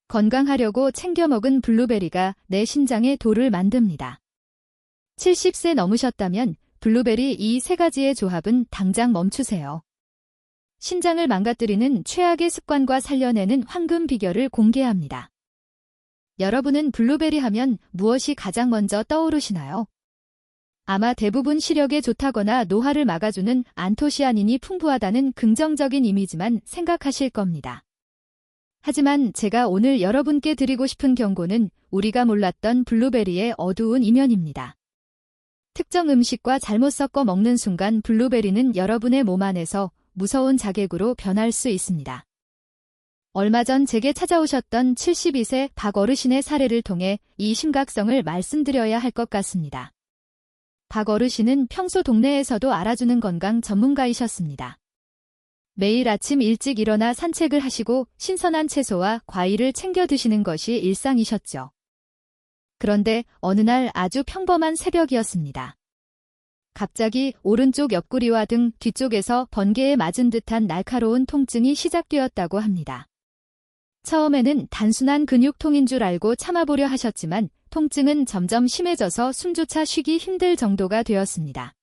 건강하려고 챙겨 먹은 블루베리가 내 신장에 돌을 만듭니다. 70세 넘으셨다면 블루베리 이 세 가지의 조합은 당장 멈추세요. 신장을 망가뜨리는 최악의 습관과 살려내는 황금 비결을 공개합니다. 여러분은 블루베리 하면 무엇이 가장 먼저 떠오르시나요? 아마 대부분 시력에 좋다거나 노화를 막아주는 안토시아닌이 풍부하다는 긍정적인 이미지만 생각하실 겁니다. 하지만 제가 오늘 여러분께 드리고 싶은 경고는 우리가 몰랐던 블루베리의 어두운 이면입니다. 특정 음식과 잘못 섞어 먹는 순간 블루베리는 여러분의 몸 안에서 무서운 자객으로 변할 수 있습니다. 얼마 전 제게 찾아오셨던 72세 박 어르신의 사례를 통해 이 심각성을 말씀드려야 할 것 같습니다. 박 어르신은 평소 동네에서도 알아주는 건강 전문가이셨습니다. 매일 아침 일찍 일어나 산책을 하시고 신선한 채소와 과일을 챙겨 드시는 것이 일상이셨죠. 그런데 어느 날 아주 평범한 새벽이었습니다. 갑자기 오른쪽 옆구리와 등 뒤쪽에서 번개에 맞은 듯한 날카로운 통증이 시작되었다고 합니다. 처음에는 단순한 근육통인 줄 알고 참아보려 하셨지만 통증은 점점 심해져서 숨조차 쉬기 힘들 정도가 되었습니다.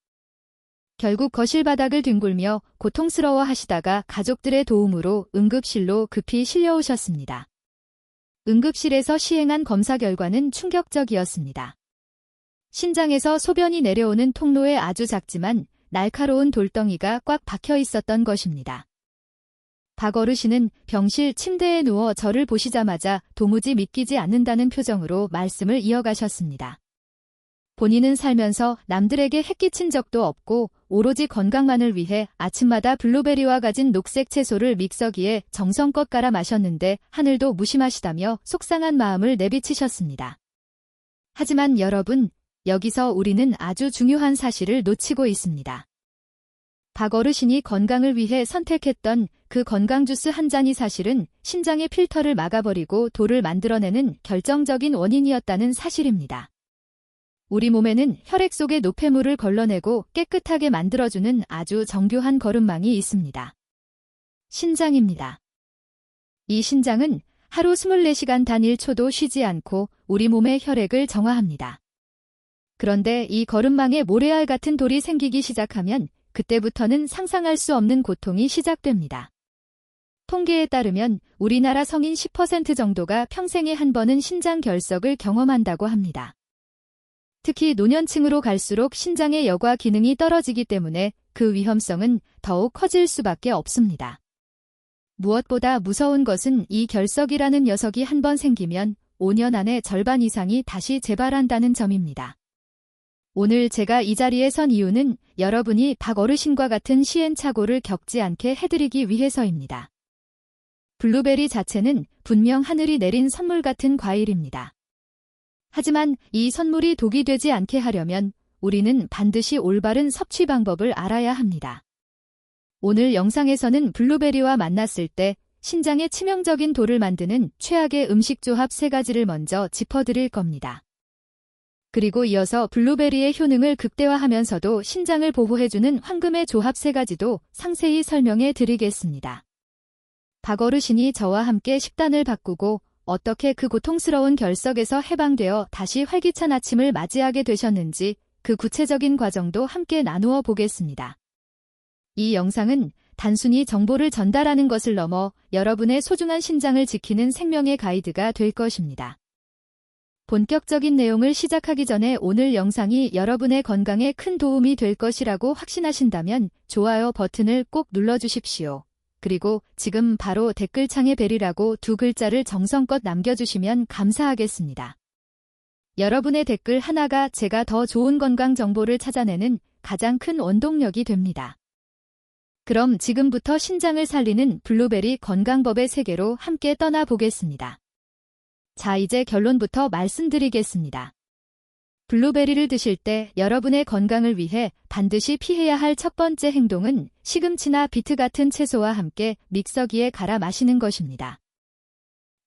결국 거실 바닥을 뒹굴며 고통스러워 하시다가 가족들의 도움으로 응급실로 급히 실려오셨습니다. 응급실에서 시행한 검사 결과는 충격적이었습니다. 신장에서 소변이 내려오는 통로에 아주 작지만 날카로운 돌덩이가 꽉 박혀 있었던 것입니다. 박 어르신은 병실 침대에 누워 저를 보시자마자 도무지 믿기지 않는다는 표정으로 말씀을 이어가셨습니다. 본인은 살면서 남들에게 해끼친 적도 없고 오로지 건강만을 위해 아침마다 블루베리와 가진 녹색 채소를 믹서기에 정성껏 갈아 마셨는데 하늘도 무심하시다며 속상한 마음을 내비치셨습니다. 하지만 여러분, 여기서 우리는 아주 중요한 사실을 놓치고 있습니다. 박 어르신이 건강을 위해 선택했던 그 건강 주스 한 잔이 사실은 신장의 필터를 막아버리고 돌을 만들어내는 결정적인 원인이었다는 사실입니다. 우리 몸에는 혈액 속의 노폐물을 걸러내고 깨끗하게 만들어주는 아주 정교한 거름망이 있습니다. 신장입니다. 이 신장은 하루 24시간 단 1초도 쉬지 않고 우리 몸의 혈액을 정화합니다. 그런데 이 거름망에 모래알 같은 돌이 생기기 시작하면 그때부터는 상상할 수 없는 고통이 시작됩니다. 통계에 따르면 우리나라 성인 10% 정도가 평생에 한 번은 신장 결석을 경험한다고 합니다. 특히 노년층으로 갈수록 신장의 여과 기능이 떨어지기 때문에 그 위험성은 더욱 커질 수밖에 없습니다. 무엇보다 무서운 것은 이 결석이라는 녀석이 한 번 생기면 5년 안에 절반 이상이 다시 재발한다는 점입니다. 오늘 제가 이 자리에 선 이유는 여러분이 박 어르신과 같은 시행착오를 겪지 않게 해드리기 위해서입니다. 블루베리 자체는 분명 하늘이 내린 선물 같은 과일입니다. 하지만 이 선물이 독이 되지 않게 하려면 우리는 반드시 올바른 섭취 방법을 알아야 합니다. 오늘 영상에서는 블루베리와 만났을 때 신장에 치명적인 돌을 만드는 최악의 음식 조합 3가지를 먼저 짚어드릴 겁니다. 그리고 이어서 블루베리의 효능을 극대화하면서도 신장을 보호해주는 황금의 조합 3가지도 상세히 설명해 드리겠습니다. 박 어르신이 저와 함께 식단을 바꾸고 어떻게 그 고통스러운 결석에서 해방되어 다시 활기찬 아침을 맞이하게 되셨는지 그 구체적인 과정도 함께 나누어 보겠습니다. 이 영상은 단순히 정보를 전달하는 것을 넘어 여러분의 소중한 신장을 지키는 생명의 가이드가 될 것입니다. 본격적인 내용을 시작하기 전에 오늘 영상이 여러분의 건강에 큰 도움이 될 것이라고 확신하신다면 좋아요 버튼을 꼭 눌러주십시오. 그리고 지금 바로 댓글창에 벨이라고 2글자를 정성껏 남겨주시면 감사하겠습니다. 여러분의 댓글 하나가 제가 더 좋은 건강 정보를 찾아내는 가장 큰 원동력이 됩니다. 그럼 지금부터 신장을 살리는 블루베리 건강법의 세계로 함께 떠나보겠습니다. 자, 이제 결론부터 말씀드리겠습니다. 블루베리를 드실 때 여러분의 건강을 위해 반드시 피해야 할 첫 번째 행동은 시금치나 비트 같은 채소와 함께 믹서기에 갈아 마시는 것입니다.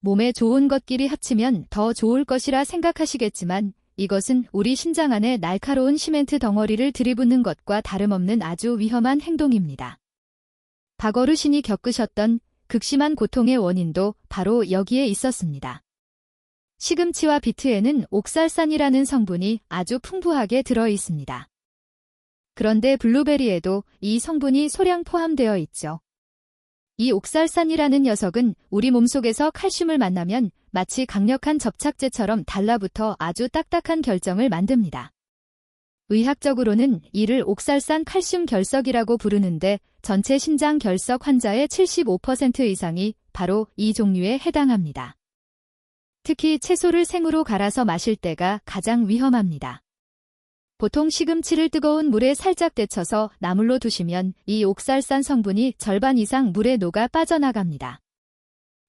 몸에 좋은 것끼리 합치면 더 좋을 것이라 생각하시겠지만 이것은 우리 신장 안에 날카로운 시멘트 덩어리를 들이붓는 것과 다름없는 아주 위험한 행동입니다. 박 어르신이 겪으셨던 극심한 고통의 원인도 바로 여기에 있었습니다. 시금치와 비트에는 옥살산이라는 성분이 아주 풍부하게 들어 있습니다. 그런데 블루베리에도 이 성분이 소량 포함되어 있죠. 이 옥살산이라는 녀석은 우리 몸속에서 칼슘을 만나면 마치 강력한 접착제처럼 달라붙어 아주 딱딱한 결정을 만듭니다. 의학적으로는 이를 옥살산 칼슘 결석이라고 부르는데 전체 신장 결석 환자의 75% 이상이 바로 이 종류에 해당합니다. 특히 채소를 생으로 갈아서 마실 때가 가장 위험합니다. 보통 시금치를 뜨거운 물에 살짝 데쳐서 나물로 두시면 이 옥살산 성분이 절반 이상 물에 녹아 빠져나갑니다.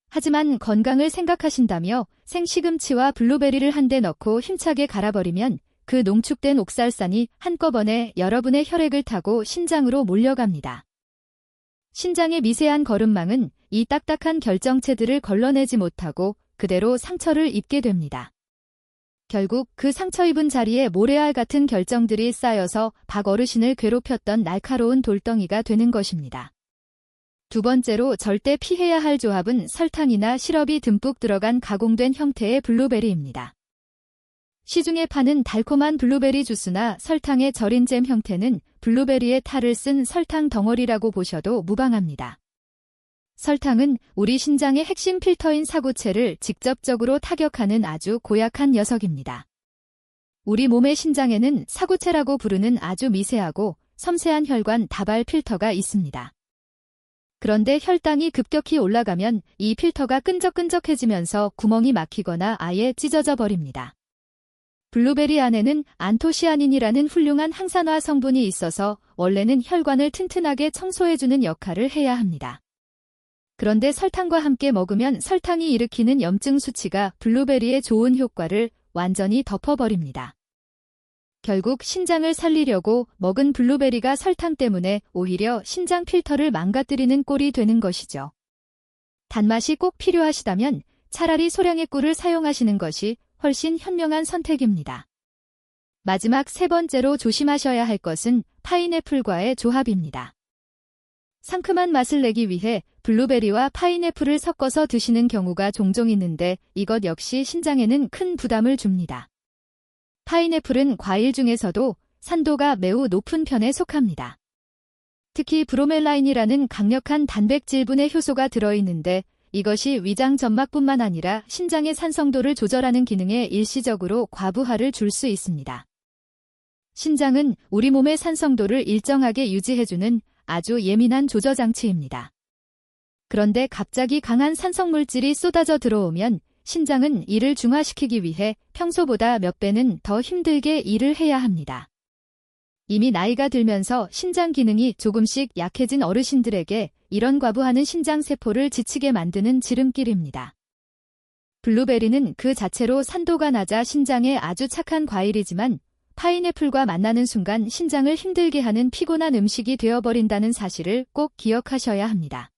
하지만 건강을 생각하신다며 생시금치와 블루베리를 한데 넣고 힘차게 갈아버리면 그 농축된 옥살산이 한꺼번에 여러분의 혈액을 타고 신장으로 몰려갑니다. 신장의 미세한 거름망은 이 딱딱한 결정체들을 걸러내지 못하고 그대로 상처를 입게 됩니다. 결국 그 상처 입은 자리에 모래알 같은 결정들이 쌓여서 박 어르신을 괴롭혔던 날카로운 돌덩이가 되는 것입니다. 두 번째로 절대 피해야 할 조합은 설탕이나 시럽이 듬뿍 들어간 가공된 형태의 블루베리입니다. 시중에 파는 달콤한 블루베리 주스나 설탕에 절인 잼 형태는 블루베리의 탈을 쓴 설탕 덩어리라고 보셔도 무방합니다. 설탕은 우리 신장의 핵심 필터인 사구체를 직접적으로 타격하는 아주 고약한 녀석입니다. 우리 몸의 신장에는 사구체라고 부르는 아주 미세하고 섬세한 혈관 다발 필터가 있습니다. 그런데 혈당이 급격히 올라가면 이 필터가 끈적끈적해지면서 구멍이 막히거나 아예 찢어져 버립니다. 블루베리 안에는 안토시아닌이라는 훌륭한 항산화 성분이 있어서 원래는 혈관을 튼튼하게 청소해주는 역할을 해야 합니다. 그런데 설탕과 함께 먹으면 설탕이 일으키는 염증 수치가 블루베리의 좋은 효과를 완전히 덮어버립니다. 결국 신장을 살리려고 먹은 블루베리가 설탕 때문에 오히려 신장 필터를 망가뜨리는 꼴이 되는 것이죠. 단맛이 꼭 필요하시다면 차라리 소량의 꿀을 사용하시는 것이 훨씬 현명한 선택입니다. 마지막 세 번째로 조심하셔야 할 것은 파인애플과의 조합입니다. 상큼한 맛을 내기 위해 블루베리와 파인애플을 섞어서 드시는 경우가 종종 있는데 이것 역시 신장에는 큰 부담을 줍니다. 파인애플은 과일 중에서도 산도가 매우 높은 편에 속합니다. 특히 브로멜라인이라는 강력한 단백질분해 효소가 들어있는데 이것이 위장 점막뿐만 아니라 신장의 산성도를 조절하는 기능에 일시적으로 과부하를 줄 수 있습니다. 신장은 우리 몸의 산성도를 일정하게 유지해주는 아주 예민한 조저장치입니다. 그런데 갑자기 강한 산성물질이 쏟아져 들어오면 신장은 이를 중화시키기 위해 평소보다 몇 배는 더 힘들게 일을 해야 합니다. 이미 나이가 들면서 신장 기능이 조금씩 약해진 어르신들에게 이런 과부하는 신장세포를 지치게 만드는 지름길입니다. 블루베리는 그 자체로 산도가 낮아 신장에 아주 착한 과일이지만 파인애플과 만나는 순간 신장을 힘들게 하는 피곤한 음식이 되어버린다는 사실을 꼭 기억하셔야 합니다.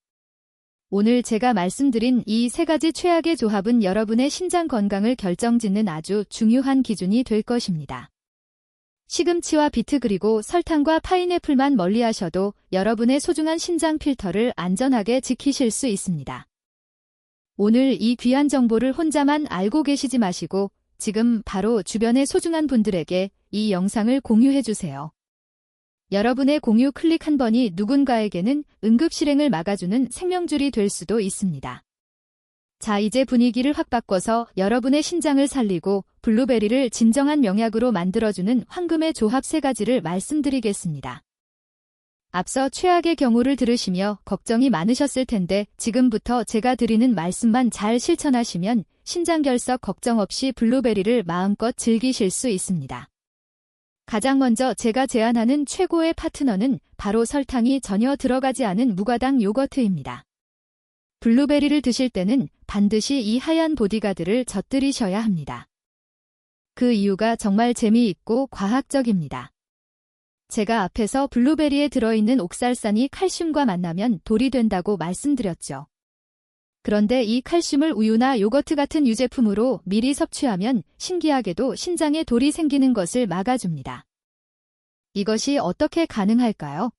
오늘 제가 말씀드린 이 세 가지 최악의 조합은 여러분의 신장 건강을 결정짓는 아주 중요한 기준이 될 것입니다. 시금치와 비트 그리고 설탕과 파인애플만 멀리하셔도 여러분의 소중한 신장 필터를 안전하게 지키실 수 있습니다. 오늘 이 귀한 정보를 혼자만 알고 계시지 마시고 지금 바로 주변의 소중한 분들에게 이 영상을 공유해주세요. 여러분의 공유 클릭 한 번이 누군가에게는 응급실행을 막아주는 생명줄이 될 수도 있습니다. 자, 이제 분위기를 확 바꿔서 여러분의 신장을 살리고 블루베리를 진정한 명약으로 만들어주는 황금의 조합 3가지를 말씀드리겠습니다. 앞서 최악의 경우를 들으시며 걱정이 많으셨을 텐데 지금부터 제가 드리는 말씀만 잘 실천하시면 신장결석 걱정 없이 블루베리를 마음껏 즐기실 수 있습니다. 가장 먼저 제가 제안하는 최고의 파트너는 바로 설탕이 전혀 들어가지 않은 무가당 요거트입니다. 블루베리를 드실 때는 반드시 이 하얀 보디가드를 젖들이셔야 합니다. 그 이유가 정말 재미있고 과학적입니다. 제가 앞에서 블루베리에 들어있는 옥살산이 칼슘과 만나면 돌이 된다고 말씀드렸죠. 그런데 이 칼슘을 우유나 요거트 같은 유제품으로 미리 섭취하면 신기하게도 신장에 돌이 생기는 것을 막아줍니다. 이것이 어떻게 가능할까요?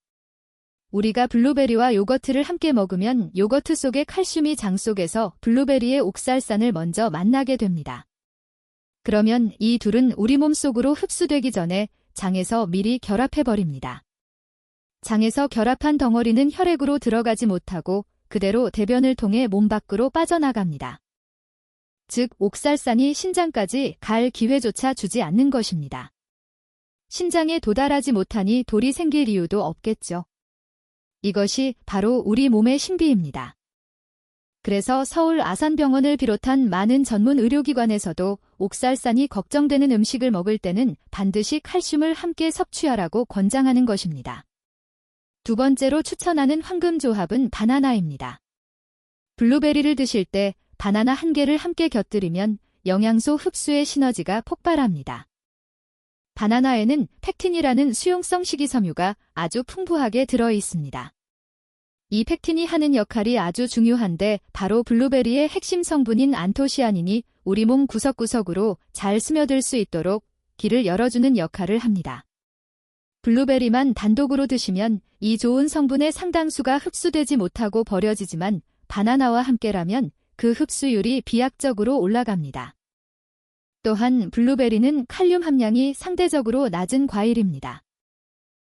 우리가 블루베리와 요거트를 함께 먹으면 요거트 속의 칼슘이 장 속에서 블루베리의 옥살산을 먼저 만나게 됩니다. 그러면 이 둘은 우리 몸 속으로 흡수되기 전에 장에서 미리 결합해버립니다. 장에서 결합한 덩어리는 혈액으로 들어가지 못하고 그대로 대변을 통해 몸 밖으로 빠져나갑니다. 즉, 옥살산이 신장까지 갈 기회조차 주지 않는 것입니다. 신장에 도달하지 못하니 돌이 생길 이유도 없겠죠. 이것이 바로 우리 몸의 신비입니다. 그래서 서울 아산병원을 비롯한 많은 전문 의료기관에서도 옥살산이 걱정되는 음식을 먹을 때는 반드시 칼슘을 함께 섭취하라고 권장하는 것입니다. 두 번째로 추천하는 황금조합은 바나나입니다. 블루베리를 드실 때 바나나 한 개를 함께 곁들이면 영양소 흡수의 시너지가 폭발합니다. 바나나에는 팩틴이라는 수용성 식이섬유가 아주 풍부하게 들어 있습니다. 이 팩틴이 하는 역할이 아주 중요한데 바로 블루베리의 핵심 성분인 안토시아닌이 우리 몸 구석구석으로 잘 스며들 수 있도록 길을 열어주는 역할을 합니다. 블루베리만 단독으로 드시면 이 좋은 성분의 상당수가 흡수되지 못하고 버려지지만 바나나와 함께라면 그 흡수율이 비약적으로 올라갑니다. 또한 블루베리는 칼륨 함량이 상대적으로 낮은 과일입니다.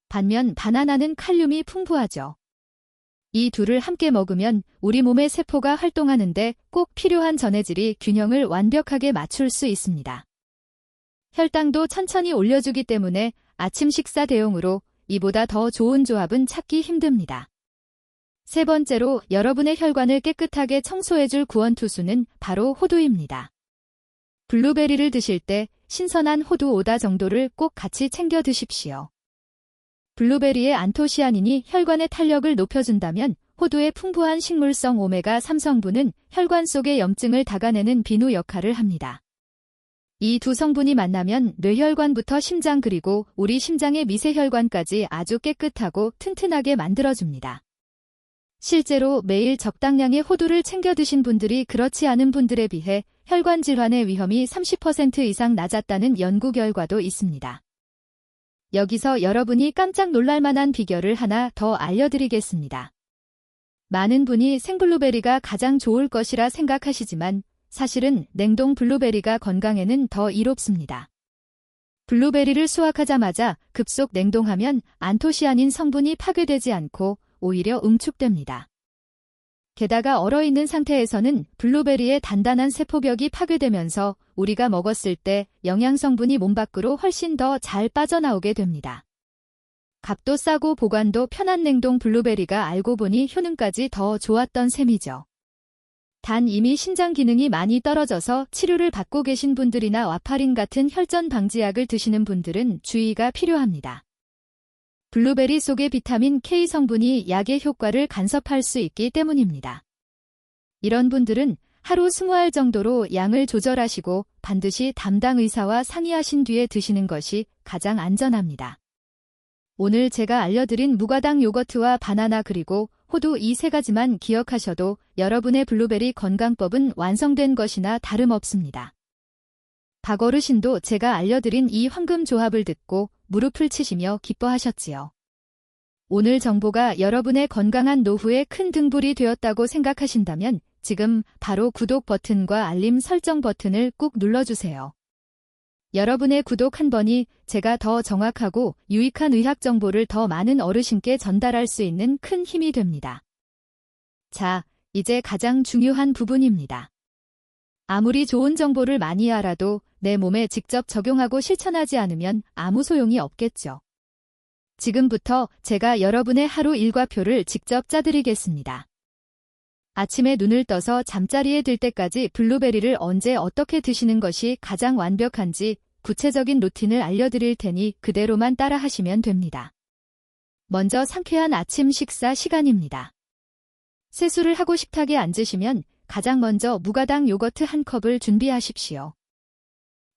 반면 바나나는 칼륨이 풍부하죠. 이 둘을 함께 먹으면 우리 몸의 세포가 활동하는데 꼭 필요한 전해질이 균형을 완벽하게 맞출 수 있습니다. 혈당도 천천히 올려주기 때문에 아침 식사 대용으로 이보다 더 좋은 조합은 찾기 힘듭니다. 세 번째로 여러분의 혈관을 깨끗하게 청소해줄 구원투수는 바로 호두입니다. 블루베리를 드실 때 신선한 호두 5다 정도를 꼭 같이 챙겨 드십시오. 블루베리의 안토시아닌이 혈관의 탄력을 높여준다면 호두의 풍부한 식물성 오메가3 성분은 혈관 속의 염증을 닦아내는 비누 역할을 합니다. 이 두 성분이 만나면 뇌혈관부터 심장 그리고 우리 심장의 미세혈관까지 아주 깨끗하고 튼튼하게 만들어줍니다. 실제로 매일 적당량의 호두를 챙겨 드신 분들이 그렇지 않은 분들에 비해 혈관 질환의 위험이 30% 이상 낮았다는 연구 결과도 있습니다. 여기서 여러분이 깜짝 놀랄 만한 비결을 하나 더 알려드리겠습니다. 많은 분이 생블루베리가 가장 좋을 것이라 생각하시지만 사실은 냉동 블루베리가 건강에는 더 이롭습니다. 블루베리를 수확하자마자 급속 냉동하면 안토시아닌 성분이 파괴되지 않고 오히려 응축됩니다. 게다가 얼어있는 상태에서는 블루베리의 단단한 세포벽이 파괴되면서 우리가 먹었을 때 영양성분이 몸 밖으로 훨씬 더 잘 빠져나오게 됩니다. 값도 싸고 보관도 편한 냉동 블루베리가 알고 보니 효능까지 더 좋았던 셈이죠. 단 이미 신장 기능이 많이 떨어져서 치료를 받고 계신 분들이나 와파린 같은 혈전 방지약을 드시는 분들은 주의가 필요합니다. 블루베리 속의 비타민 K 성분이 약의 효과를 간섭할 수 있기 때문입니다. 이런 분들은 하루 20알 정도로 양을 조절하시고 반드시 담당 의사와 상의하신 뒤에 드시는 것이 가장 안전합니다. 오늘 제가 알려드린 무가당 요거트와 바나나 그리고 호두 이 세 가지만 기억하셔도 여러분의 블루베리 건강법은 완성된 것이나 다름없습니다. 박어르신도 제가 알려드린 이 황금 조합을 듣고 무릎을 치시며 기뻐하셨지요. 오늘 정보가 여러분의 건강한 노후에 큰 등불이 되었다고 생각하신다면 지금 바로 구독 버튼과 알림 설정 버튼을 꾹 눌러주세요. 여러분의 구독 한 번이 제가 더 정확하고 유익한 의학 정보를 더 많은 어르신께 전달할 수 있는 큰 힘이 됩니다. 자, 이제 가장 중요한 부분입니다. 아무리 좋은 정보를 많이 알아도 내 몸에 직접 적용하고 실천하지 않으면 아무 소용이 없겠죠. 지금부터 제가 여러분의 하루 일과표를 직접 짜드리겠습니다. 아침에 눈을 떠서 잠자리에 들 때까지 블루베리를 언제 어떻게 드시는 것이 가장 완벽한지 구체적인 루틴을 알려드릴 테니 그대로만 따라 하시면 됩니다. 먼저 상쾌한 아침 식사 시간입니다. 세수를 하고 식탁에 앉으시면 가장 먼저 무가당 요거트 한 컵을 준비하십시오.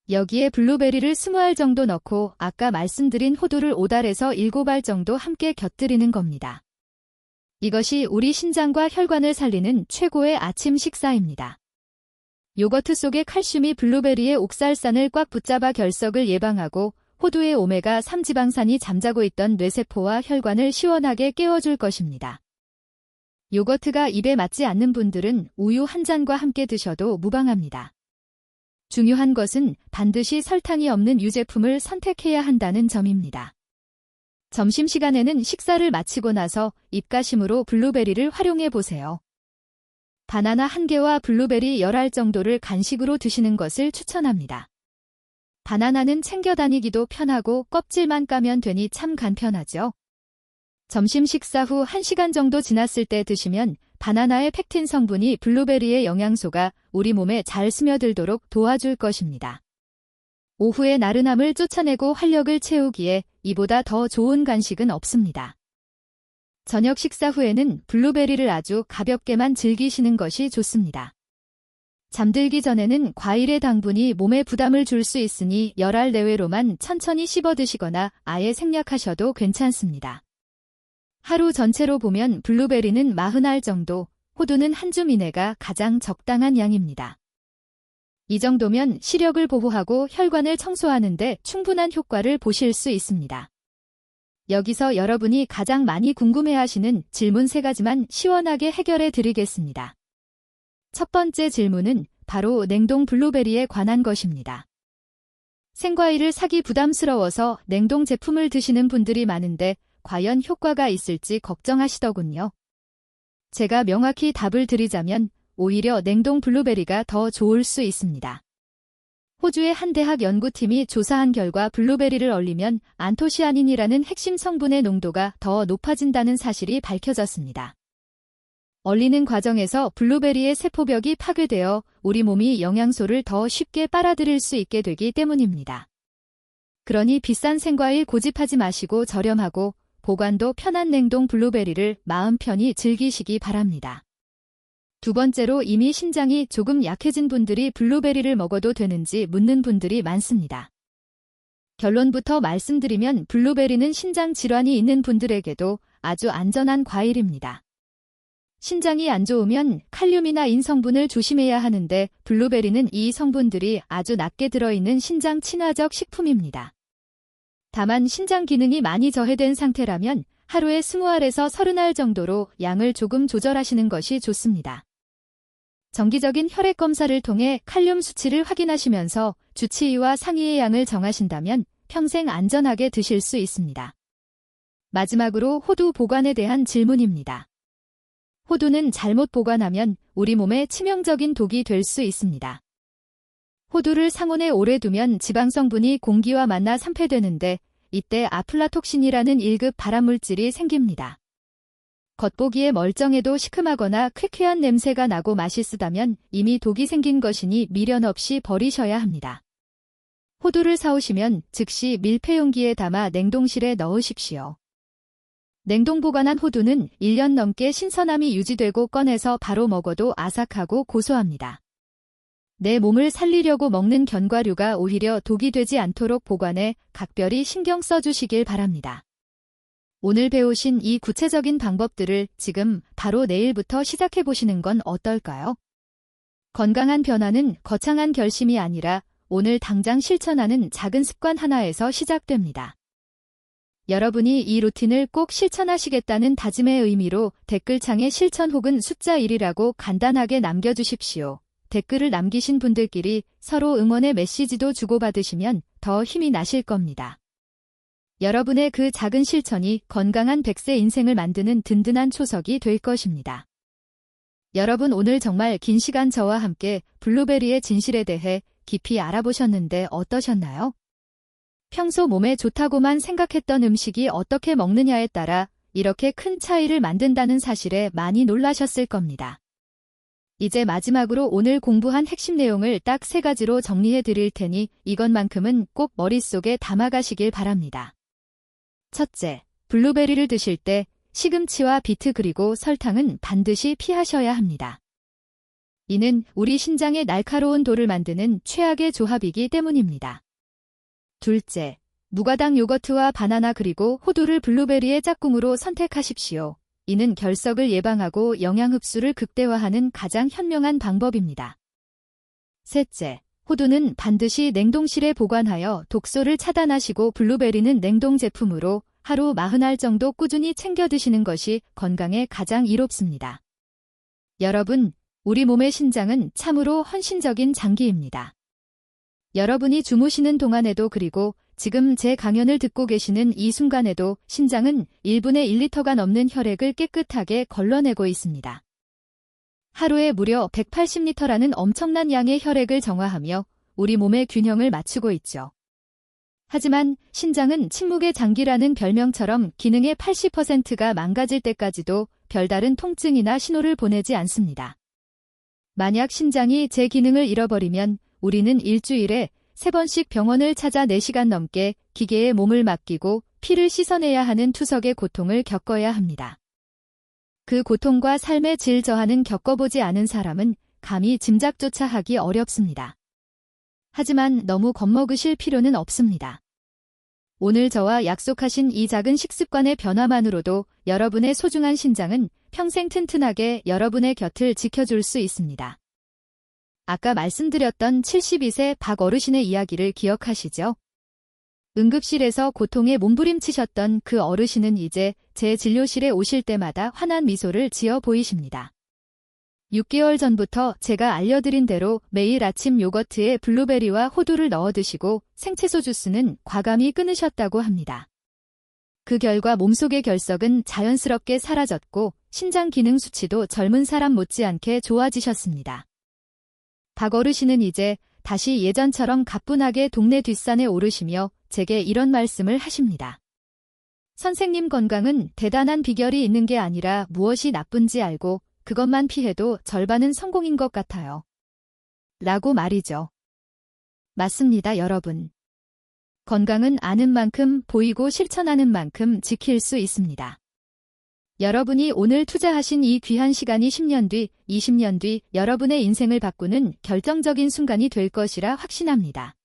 여기에 블루베리를 20알 정도 넣고 아까 말씀드린 호두를 5알에서 7알 정도 함께 곁들이는 겁니다. 이것이 우리 신장과 혈관을 살리는 최고의 아침 식사입니다. 요거트 속의 칼슘이 블루베리의 옥살산을 꽉 붙잡아 결석을 예방하고 호두의 오메가3 지방산이 잠자고 있던 뇌세포와 혈관을 시원하게 깨워줄 것입니다. 요거트가 입에 맞지 않는 분들은 우유 한 잔과 함께 드셔도 무방합니다. 중요한 것은 반드시 설탕이 없는 유제품을 선택해야 한다는 점입니다. 점심시간에는 식사를 마치고 나서 입가심으로 블루베리를 활용해 보세요. 바나나 1개와 블루베리 10알 정도를 간식으로 드시는 것을 추천합니다. 바나나는 챙겨 다니기도 편하고 껍질만 까면 되니 참 간편하죠. 점심 식사 후 1시간 정도 지났을 때 드시면 바나나의 펙틴 성분이 블루베리의 영양소가 우리 몸에 잘 스며들도록 도와줄 것입니다. 오후의 나른함을 쫓아내고 활력을 채우기에 이보다 더 좋은 간식은 없습니다. 저녁 식사 후에는 블루베리를 아주 가볍게만 즐기시는 것이 좋습니다. 잠들기 전에는 과일의 당분이 몸에 부담을 줄 수 있으니 10알 내외로만 천천히 씹어 드시거나 아예 생략하셔도 괜찮습니다. 하루 전체로 보면 블루베리는 40알 정도, 호두는 한 줌 이내가 가장 적당한 양입니다. 이 정도면 시력을 보호하고 혈관을 청소하는 데 충분한 효과를 보실 수 있습니다. 여기서 여러분이 가장 많이 궁금해하시는 질문 3가지만 시원하게 해결해 드리겠습니다. 첫 번째 질문은 바로 냉동 블루베리에 관한 것입니다. 생과일을 사기 부담스러워서 냉동 제품을 드시는 분들이 많은데 과연 효과가 있을지 걱정하시더군요. 제가 명확히 답을 드리자면 오히려 냉동 블루베리가 더 좋을 수 있습니다. 호주의 한 대학 연구팀이 조사한 결과 블루베리를 얼리면 안토시아닌이라는 핵심 성분의 농도가 더 높아진다는 사실이 밝혀졌습니다. 얼리는 과정에서 블루베리의 세포벽이 파괴되어 우리 몸이 영양소를 더 쉽게 빨아들일 수 있게 되기 때문입니다. 그러니 비싼 생과일 고집하지 마시고 저렴하고 보관도 편한 냉동 블루베리를 마음 편히 즐기시기 바랍니다. 두 번째로 이미 신장이 조금 약해진 분들이 블루베리를 먹어도 되는지 묻는 분들이 많습니다. 결론부터 말씀드리면 블루베리는 신장 질환이 있는 분들에게도 아주 안전한 과일입니다. 신장이 안 좋으면 칼륨이나 인 성분을 조심해야 하는데 블루베리는 이 성분들이 아주 낮게 들어있는 신장 친화적 식품입니다. 다만 신장 기능이 많이 저해된 상태라면 하루에 20알에서 30알 정도로 양을 조금 조절하시는 것이 좋습니다. 정기적인 혈액 검사를 통해 칼륨 수치를 확인하시면서 주치의와 상의의 양을 정하신다면 평생 안전하게 드실 수 있습니다. 마지막으로 호두 보관에 대한 질문입니다. 호두는 잘못 보관하면 우리 몸에 치명적인 독이 될 수 있습니다. 호두를 상온에 오래 두면 지방 성분이 공기와 만나 산패되는데 이때 아플라톡신이라는 1급 발암물질이 생깁니다. 겉보기에 멀쩡해도 시큼하거나 쾌쾌한 냄새가 나고 맛이 쓰다면 이미 독이 생긴 것이니 미련 없이 버리셔야 합니다. 호두를 사오시면 즉시 밀폐용기에 담아 냉동실에 넣으십시오. 냉동 보관한 호두는 1년 넘게 신선함이 유지되고 꺼내서 바로 먹어도 아삭하고 고소합니다. 내 몸을 살리려고 먹는 견과류가 오히려 독이 되지 않도록 보관해 각별히 신경 써주시길 바랍니다. 오늘 배우신 이 구체적인 방법들을 지금 바로 내일부터 시작해보시는 건 어떨까요? 건강한 변화는 거창한 결심이 아니라 오늘 당장 실천하는 작은 습관 하나에서 시작됩니다. 여러분이 이 루틴을 꼭 실천하시겠다는 다짐의 의미로 댓글창에 실천 혹은 숫자 1이라고 간단하게 남겨주십시오. 댓글을 남기신 분들끼리 서로 응원의 메시지도 주고받으시면 더 힘이 나실 겁니다. 여러분의 그 작은 실천이 건강한 100세 인생을 만드는 든든한 초석이 될 것입니다. 여러분 오늘 정말 긴 시간 저와 함께 블루베리의 진실에 대해 깊이 알아보셨는데 어떠셨나요? 평소 몸에 좋다고만 생각했던 음식이 어떻게 먹느냐에 따라 이렇게 큰 차이를 만든다는 사실에 많이 놀라셨을 겁니다. 이제 마지막으로 오늘 공부한 핵심 내용을 딱 3가지로 정리해 드릴 테니 이것만큼은 꼭 머릿속에 담아가시길 바랍니다. 첫째, 블루베리를 드실 때 시금치와 비트 그리고 설탕은 반드시 피하셔야 합니다. 이는 우리 신장의 날카로운 돌을 만드는 최악의 조합이기 때문입니다. 둘째, 무가당 요거트와 바나나 그리고 호두를 블루베리의 짝꿍으로 선택하십시오. 이는 결석을 예방하고 영양 흡수를 극대화하는 가장 현명한 방법입니다. 셋째, 호두는 반드시 냉동실에 보관하여 독소를 차단하시고 블루베리는 냉동 제품으로 하루 40알 정도 꾸준히 챙겨 드시는 것이 건강에 가장 이롭습니다. 여러분, 우리 몸의 신장은 참으로 헌신적인 장기입니다. 여러분이 주무시는 동안에도 그리고 지금 제 강연을 듣고 계시는 이 순간에도 신장은 1분에 1리터가 넘는 혈액을 깨끗하게 걸러내고 있습니다. 하루에 무려 180리터라는 엄청난 양의 혈액을 정화하며 우리 몸의 균형을 맞추고 있죠. 하지만 신장은 침묵의 장기라는 별명처럼 기능의 80%가 망가질 때까지도 별다른 통증이나 신호를 보내지 않습니다. 만약 신장이 제 기능을 잃어버리면 우리는 일주일에 3번씩 병원을 찾아 4시간 넘게 기계에 몸을 맡기고 피를 씻어내야 하는 투석의 고통을 겪어야 합니다. 그 고통과 삶의 질 저하는 겪어보지 않은 사람은 감히 짐작조차 하기 어렵습니다. 하지만 너무 겁먹으실 필요는 없습니다. 오늘 저와 약속하신 이 작은 식습관의 변화만으로도 여러분의 소중한 신장은 평생 튼튼하게 여러분의 곁을 지켜줄 수 있습니다. 아까 말씀드렸던 72세 박 어르신의 이야기를 기억하시죠? 응급실에서 고통에 몸부림치셨던 그 어르신은 이제 제 진료실에 오실 때마다 환한 미소를 지어 보이십니다. 6개월 전부터 제가 알려드린 대로 매일 아침 요거트에 블루베리와 호두를 넣어 드시고 생채소 주스는 과감히 끊으셨다고 합니다. 그 결과 몸속의 결석은 자연스럽게 사라졌고 신장 기능 수치도 젊은 사람 못지않게 좋아지셨습니다. 박 어르신은 이제 다시 예전처럼 가뿐하게 동네 뒷산에 오르시며 제게 이런 말씀을 하십니다. 선생님, 건강은 대단한 비결이 있는 게 아니라 무엇이 나쁜지 알고 그것만 피해도 절반은 성공인 것 같아요. 라고 말이죠. 맞습니다, 여러분. 건강은 아는 만큼 보이고 실천하는 만큼 지킬 수 있습니다. 여러분이 오늘 투자하신 이 귀한 시간이 10년 뒤, 20년 뒤 여러분의 인생을 바꾸는 결정적인 순간이 될 것이라 확신합니다.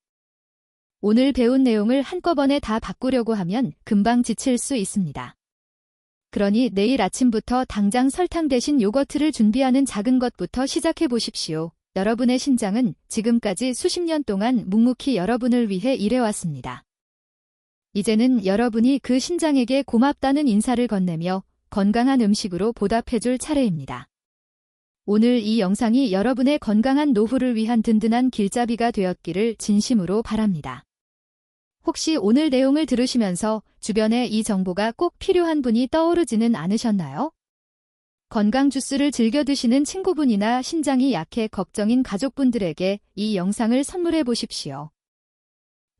오늘 배운 내용을 한꺼번에 다 바꾸려고 하면 금방 지칠 수 있습니다. 그러니 내일 아침부터 당장 설탕 대신 요거트를 준비하는 작은 것부터 시작해 보십시오. 여러분의 신장은 지금까지 수십 년 동안 묵묵히 여러분을 위해 일해왔습니다. 이제는 여러분이 그 신장에게 고맙다는 인사를 건네며 건강한 음식으로 보답해줄 차례입니다. 오늘 이 영상이 여러분의 건강한 노후를 위한 든든한 길잡이가 되었기를 진심으로 바랍니다. 혹시 오늘 내용을 들으시면서 주변에 이 정보가 꼭 필요한 분이 떠오르지는 않으셨나요? 건강 주스를 즐겨 드시는 친구분이나 신장이 약해 걱정인 가족분들에게 이 영상을 선물해 보십시오.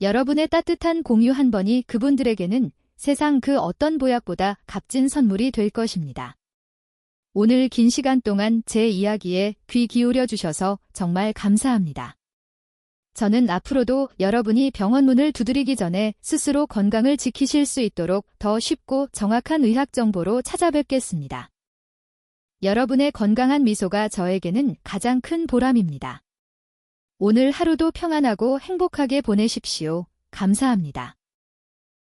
여러분의 따뜻한 공유 한 번이 그분들에게는 세상 그 어떤 보약보다 값진 선물이 될 것입니다. 오늘 긴 시간 동안 제 이야기에 귀 기울여 주셔서 정말 감사합니다. 저는 앞으로도 여러분이 병원 문을 두드리기 전에 스스로 건강을 지키실 수 있도록 더 쉽고 정확한 의학 정보로 찾아뵙겠습니다. 여러분의 건강한 미소가 저에게는 가장 큰 보람입니다. 오늘 하루도 평안하고 행복하게 보내십시오. 감사합니다.